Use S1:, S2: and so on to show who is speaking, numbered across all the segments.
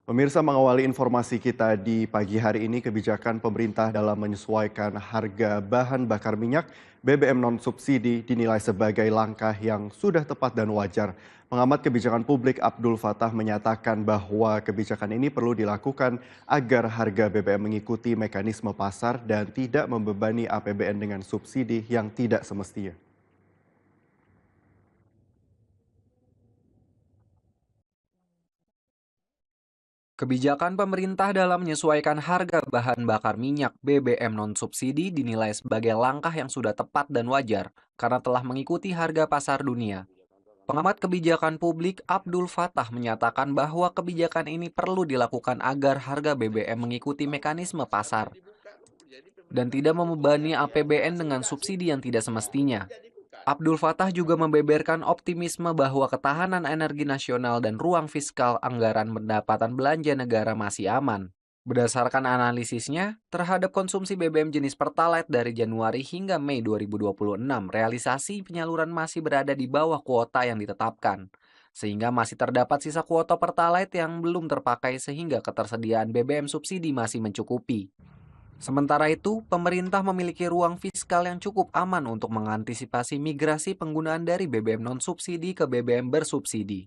S1: Pemirsa, mengawali informasi kita di pagi hari ini, kebijakan pemerintah dalam menyesuaikan harga bahan bakar minyak BBM non-subsidi dinilai sebagai langkah yang sudah tepat dan wajar. Pengamat kebijakan publik Abdul Fattah menyatakan bahwa kebijakan ini perlu dilakukan agar harga BBM mengikuti mekanisme pasar dan tidak membebani APBN dengan subsidi yang tidak semestinya.
S2: Kebijakan pemerintah dalam menyesuaikan harga bahan bakar minyak BBM non-subsidi dinilai sebagai langkah yang sudah tepat dan wajar karena telah mengikuti harga pasar dunia. Pengamat kebijakan publik Abdul Fattah menyatakan bahwa kebijakan ini perlu dilakukan agar harga BBM mengikuti mekanisme pasar dan tidak membebani APBN dengan subsidi yang tidak semestinya. Abdul Fattah juga membeberkan optimisme bahwa ketahanan energi nasional dan ruang fiskal anggaran pendapatan belanja negara masih aman. Berdasarkan analisisnya, terhadap konsumsi BBM jenis Pertalite dari Januari hingga Mei 2026, realisasi penyaluran masih berada di bawah kuota yang ditetapkan. Sehingga masih terdapat sisa kuota Pertalite yang belum terpakai sehingga ketersediaan BBM subsidi masih mencukupi. Sementara itu, pemerintah memiliki ruang fiskal yang cukup aman untuk mengantisipasi migrasi penggunaan dari BBM non-subsidi ke BBM bersubsidi.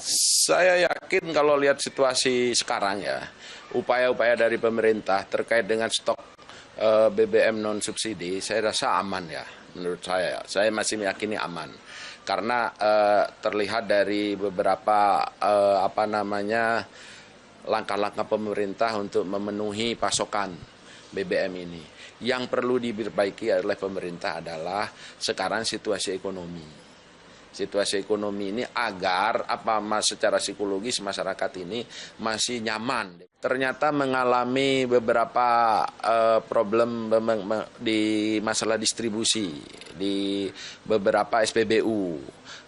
S3: Saya yakin kalau lihat situasi sekarang ya, upaya-upaya dari pemerintah terkait dengan stok BBM non subsidi, saya rasa aman ya. Menurut saya masih meyakini aman karena terlihat dari beberapa langkah-langkah pemerintah untuk memenuhi pasokan BBM ini. Yang perlu diperbaiki oleh pemerintah adalah sekarang situasi ekonomi. Situasi ekonomi ini agar secara psikologis masyarakat ini masih nyaman. Ternyata mengalami beberapa problem di masalah distribusi di beberapa SPBU.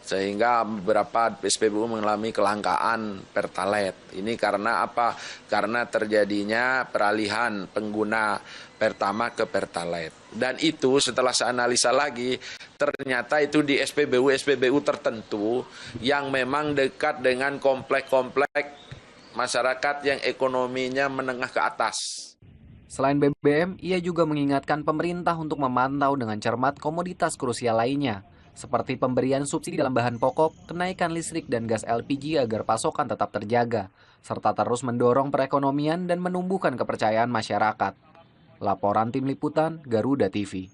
S3: Sehingga beberapa SPBU mengalami kelangkaan Pertalite. Ini karena apa? Karena terjadinya peralihan pengguna Pertamax ke Pertalite. Dan itu setelah saya analisa lagi, ternyata itu di SPBU tertentu yang memang dekat dengan komplek-komplek masyarakat yang ekonominya menengah ke atas.
S2: Selain BBM, ia juga mengingatkan pemerintah untuk memantau dengan cermat komoditas krusial lainnya, seperti pemberian subsidi dalam bahan pokok, kenaikan listrik dan gas LPG agar pasokan tetap terjaga, serta terus mendorong perekonomian dan menumbuhkan kepercayaan masyarakat. Laporan Tim Liputan, Garuda TV.